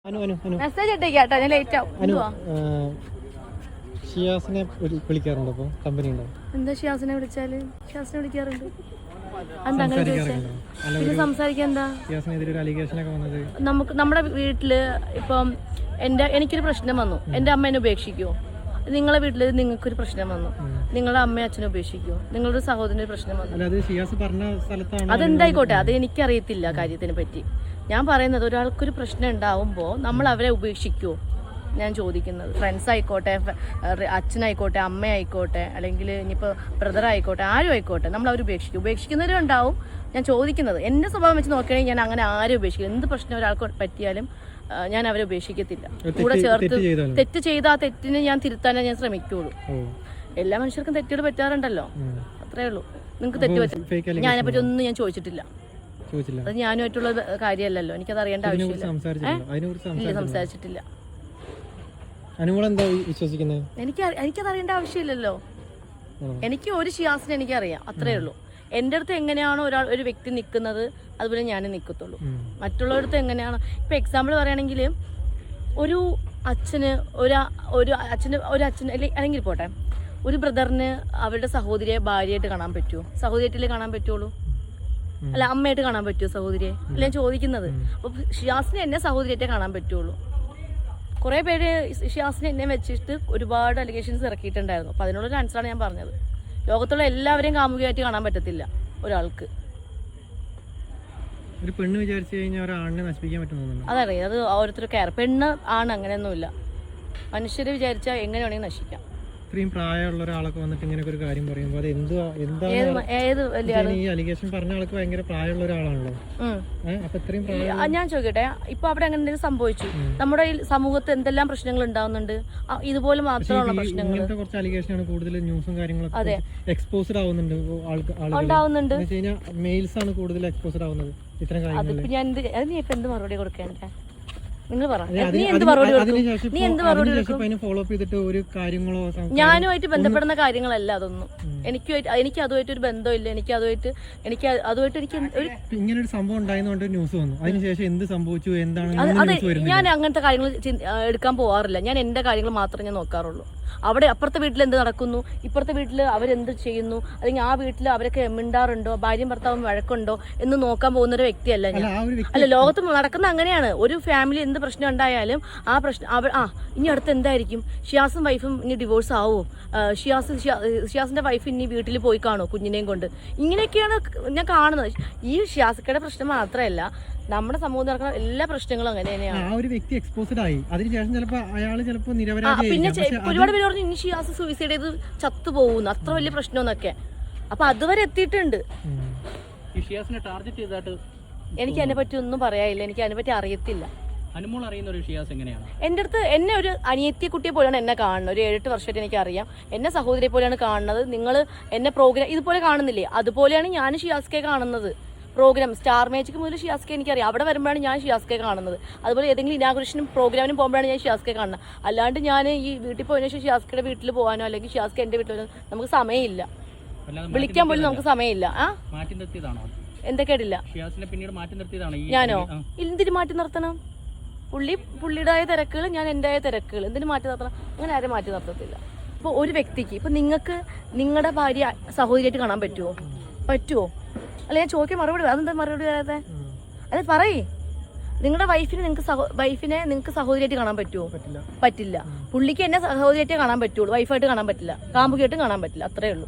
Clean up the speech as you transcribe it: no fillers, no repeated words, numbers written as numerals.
Message ഇട്ടേക്കാട്ടോ, ഞാൻ late ആവും. ഷിയാസിനെ വിളിക്കാറുണ്ടോ? അപ്പൊ കമ്പനി ഉണ്ടോ? എന്താ ഷിയാസിനെ വിളിച്ചാല്? ഷിയാസിനെ വിളിക്കാറുണ്ട്. എന്താ അങ്ങനെ ചോദിച്ചേ? പിന്നെ സംസാരിക്കാൻ എന്താ? നമുക്ക് നമ്മുടെ വീട്ടില് ഇപ്പം എനിക്കൊരു പ്രശ്നം വന്നു, എന്റെ അമ്മ എന്നെ ഉപേക്ഷിക്കുമോ? നിങ്ങളെ വീട്ടില് നിങ്ങൾക്കൊരു പ്രശ്നം വന്നു, നിങ്ങളുടെ അമ്മയും അച്ഛനെ ഉപേക്ഷിക്കുമോ? നിങ്ങളുടെ സഹോദരന് ഒരു പ്രശ്നം വന്നു, അതെന്തായിക്കോട്ടെ, അത് എനിക്കറിയത്തില്ല കാര്യത്തിനെ പറ്റി. ഞാൻ പറയുന്നത് ഒരാൾക്കൊരു പ്രശ്നം ഉണ്ടാവുമ്പോൾ നമ്മൾ അവരെ ഉപേക്ഷിക്കുമോ ഞാൻ ചോദിക്കുന്നത്. ഫ്രണ്ട്സ് ആയിക്കോട്ടെ, അച്ഛനായിക്കോട്ടെ, അമ്മയായിക്കോട്ടെ, അല്ലെങ്കിൽ ഇനിയിപ്പോൾ ബ്രദർ ആയിക്കോട്ടെ, ആരും ആയിക്കോട്ടെ, നമ്മൾ അവർ ഉപേക്ഷിക്കുന്നവരും ഉണ്ടാവും. ഞാൻ ചോദിക്കുന്നത് എൻ്റെ സ്വഭാവം വെച്ച് നോക്കുകയാണെങ്കിൽ ഞാൻ അങ്ങനെ ആരും ഉപേക്ഷിക്കും. എന്ത് പ്രശ്നം ഒരാൾക്ക് പറ്റിയാലും ഞാൻ അവരെ ഉപേക്ഷിക്കത്തില്ല. കൂടെ ചേർത്ത് തെറ്റ് ചെയ്ത ആ തെറ്റിനെ ഞാൻ തിരുത്താനേ ഞാൻ ശ്രമിക്കുള്ളൂ. എല്ലാ മനുഷ്യർക്കും തെറ്റുകൾ പറ്റാറുണ്ടല്ലോ, അത്രേ ഉള്ളൂ. നിങ്ങൾക്ക് തെറ്റ് പറ്റും, ഞാൻ അതിനെപ്പറ്റി ഒന്നും ഞാൻ ചോദിച്ചിട്ടില്ല. അത് ഞാനുമായിട്ടുള്ള കാര്യമല്ലല്ലോ, എനിക്കത് അറിയേണ്ട ആവശ്യമില്ല. സംസാരിച്ചിട്ടില്ല. എനിക്കത് അറിയേണ്ട ആവശ്യമില്ലല്ലോ. എനിക്ക് ഒരു ഷിയാസിനെ എനിക്കറിയാം, അത്രേ ഉള്ളൂ. എൻ്റെ അടുത്ത് എങ്ങനെയാണോ ഒരു വ്യക്തി നിൽക്കുന്നത് അതുപോലെ ഞാൻ നിൽക്കത്തുള്ളൂ. മറ്റുള്ളവരടുത്ത് എങ്ങനെയാണോ, ഇപ്പം എക്സാമ്പിൾ പറയുകയാണെങ്കിൽ ഒരു അച്ഛന് അല്ലെങ്കിൽ പോട്ടെ, ഒരു ബ്രദറിന് അവരുടെ സഹോദരിയെ ഭാര്യയായിട്ട് കാണാൻ പറ്റുമോ? സഹോദരിയായിട്ടല്ലേ കാണാൻ പറ്റുള്ളൂ, അല്ല അമ്മയായിട്ട് കാണാൻ പറ്റുമോ സഹോദരിയെ? അല്ല ഞാൻ ചോദിക്കുന്നത്. അപ്പോൾ ഷിയാസിനെ എന്നെ സഹോദരിയായിട്ടേ കാണാൻ പറ്റുള്ളൂ. കുറേ പേര് ഷിയാസിനെ എന്നെ വെച്ചിട്ട് ഒരുപാട് അലിഗേഷൻസ് ഇറക്കിയിട്ടുണ്ടായിരുന്നു. അപ്പോൾ അതിനുള്ളൊരു ആൻസറാണ് ഞാൻ പറഞ്ഞത്. ലോകത്തുള്ള എല്ലാവരെയും കാമുകിയായിട്ട് കാണാൻ പറ്റത്തില്ല ഒരാൾക്ക്. ഒരു പെണ്ണ് വിചാരിച്ചു കഴിഞ്ഞാൽ ഒരാണിനെ നശിപ്പിക്കാൻ പറ്റുന്നു. അതറിയാം, അത് ഓരോരുത്തർ കയറി. പെണ്ണ് ആണ് അങ്ങനെയൊന്നുമില്ല, മനുഷ്യര് വിചാരിച്ചാൽ എങ്ങനെ വേണമെങ്കിൽ നശിക്കാം. ഇത്രയും പ്രായമുള്ള ഒരാളൊക്കെ വന്നിട്ട് ഇങ്ങനെ ഒരു കാര്യം പറയുമ്പോൾ അത് ഈ അലിഗേഷൻ പറഞ്ഞ ആൾക്ക് ഭയങ്കര പ്രായമുള്ള ഒരാളാണല്ലോ. അപ്പൊ ഇത്രയും ഞാൻ ചോദിക്കട്ടെ, ഇപ്പൊ അവിടെ അങ്ങനെ എന്തെങ്കിലും സംഭവിച്ചു, നമ്മുടെ ഈ സമൂഹത്ത് എന്തെല്ലാം പ്രശ്നങ്ങൾ ഉണ്ടാവുന്നുണ്ട്, ഇതുപോലെ മാത്രമുള്ള പ്രശ്നങ്ങൾ. കുറച്ച് അലിഗേഷനാണ് കൂടുതൽ ന്യൂസും കാര്യങ്ങളൊക്കെ എക്സ്പോസ്ഡ് ആവുന്നുണ്ട്, ഉണ്ടാവുന്നുണ്ട്. മെയിൽസ് ആണ് കൂടുതൽ എക്സ്പോസ്ഡ് ആവുന്നത് ഇത്തരം കാര്യങ്ങൾ. ഞാൻ നീ ഇപ്പൊ എന്ത് മറുപടി കൊടുക്കേണ്ടേ? നിങ്ങൾ പറ, നീ എന്ത് മറുപടി കൊടുക്കും? നീ എന്ത് മറുപടി കൊടുക്കും? ഞാനുമായിട്ട് ബന്ധപ്പെടുന്ന കാര്യങ്ങളല്ല അതൊന്നും. എനിക്ക് അതുമായിട്ട് ഒരു ബന്ധമില്ല. എനിക്ക് അതുമായിട്ട് ഇങ്ങനെ ഒരു സംഭവം ഉണ്ടായതുകൊണ്ട് ന്യൂസ് വന്നു. അതിനുശേഷം എന്ത് സംഭവിച്ചു, എന്താണ്? അതെ, ഞാൻ അങ്ങനത്തെ കാര്യങ്ങൾ എടുക്കാൻ പോവാറില്ല. ഞാൻ എന്റെ കാര്യങ്ങൾ മാത്രമേ ഞാൻ നോക്കാറുള്ളൂ. അവിടെ അപ്പുറത്തെ വീട്ടിൽ എന്ത് നടക്കുന്നു, ഇപ്പുറത്തെ വീട്ടിൽ അവരെന്ത് ചെയ്യുന്നു, അല്ലെങ്കിൽ ആ വീട്ടിൽ അവരൊക്കെ മിണ്ടാറുണ്ടോ, ഭാര്യയും ഭർത്താവും വഴക്കുണ്ടോ എന്ന് നോക്കാൻ പോകുന്ന ഒരു വ്യക്തിയല്ല ഞാൻ. അല്ല, ലോകത്ത് നടക്കുന്ന അങ്ങനെയാണ്. ഒരു ഫാമിലി എന്ത് പ്രശ്നം ഉണ്ടായാലും ആ പ്രശ്നം ഇനി അടുത്ത് എന്തായിരിക്കും? ഷിയാസും വൈഫും ഇനി ഡിവോഴ്സ് ആവോ? ഷിയാസിന്റെ വൈഫ് ഇനി വീട്ടിൽ പോയി കാണോ കുഞ്ഞിനെയും കൊണ്ട്? ഇങ്ങനെയൊക്കെയാണ് ഞാൻ കാണുന്നത്. ഈ ഷിയാസിക്കയുടെ പ്രശ്നം മാത്രമല്ല, നമ്മുടെ സമൂഹത്തിൽ നടക്കുന്ന എല്ലാ പ്രശ്നങ്ങളും അങ്ങനെ തന്നെയാണ്. ആ ഒരു വ്യക്തി എക്സ്പോസ്ഡ് ആയി, അതിനുശേഷം പിന്നെ ഒരുപാട് പേര് പറഞ്ഞു ഇനി ഷിയാസ് സൂയിസൈഡ് ചെയ്ത് ചത്തുപോകുന്നു, അത്ര വലിയ പ്രശ്നമൊന്നൊക്കെ. അപ്പൊ അതുവരെ എത്തിയിട്ടുണ്ട്. എനിക്ക് അതിനെ പറ്റി ഒന്നും പറയാനില്ല, എനിക്ക് അതിനെ പറ്റി അറിയത്തില്ല. എന്റെ അടുത്ത് എന്നെ ഒരു അനിയത്തിയെ കുട്ടിയെ പോലെയാണ് എന്നെ കാണുന്നത്. ഒരു 7-8 വർഷമായിട്ട് എനിക്ക് അറിയാം. എന്നെ സഹോദരിയെ പോലെയാണ് കാണുന്നത്. നിങ്ങൾ എന്നെ പ്രോഗ്രാം ഇതുപോലെ കാണുന്നില്ലേ, അതുപോലെയാണ് ഞാൻ ഷിയാസ്കയെ കാണുന്നത്. പ്രോഗ്രാം സ്റ്റാർ മാജിക് മുതൽ ഷിയാസ്കെ എനിക്കറിയാം. അവിടെ വരുമ്പോഴാണ് ഞാൻ ഷിയാസ്കെ കാണുന്നത്. അതുപോലെ ഏതെങ്കിലും ഇനാഗുറേഷനും പ്രോഗ്രാമിനും പോകുമ്പോഴാണ് ഞാൻ ഷിയാസ്കെ കാണുന്നത്. അല്ലാണ്ട് ഞാൻ ഈ വീട്ടിൽ പോയതിനു ശേഷം ഷിയാസ്കയുടെ വീട്ടിൽ പോകാനോ അല്ലെങ്കിൽ ഷിയാസ്കെ എന്റെ വീട്ടിൽ നമുക്ക് സമയമില്ല, വിളിക്കാൻ പോലും നമുക്ക് സമയമില്ല. എന്താ കേട്ടില്ല? ഞാനോ എന്തിനു മാറ്റി നിർത്തണം? പുള്ളിയുടേതായ തിരക്കുകൾ, ഞാൻ എന്റേതായ തിരക്കുകൾ. എന്തിനു മാറ്റി നിർത്തണം? അങ്ങനെ ആരും മാറ്റി നിർത്തത്തില്ല. ഇപ്പോൾ ഒരു വ്യക്തിക്ക് ഇപ്പൊ നിങ്ങൾക്ക് നിങ്ങളുടെ ഭാര്യ സഹോദരിയായിട്ട് കാണാൻ പറ്റുമോ? അല്ല, ഞാൻ ചോദിക്കാൻ മറുപടി, അതെന്താ മറുപടി വരാതെ? അത് പറയേ. നിങ്ങളുടെ വൈഫിനെ നിങ്ങൾക്ക് സഹോദരിയായിട്ട് കാണാൻ പറ്റുമോ? പറ്റില്ല. പുള്ളിക്ക് എന്നെ സഹോദരിയായിട്ട് കാണാൻ പറ്റുള്ളൂ, വൈഫായിട്ട് കാണാൻ പറ്റില്ല, കാമുകിയായിട്ടും കാണാൻ പറ്റില്ല. അത്രേ ഉള്ളൂ.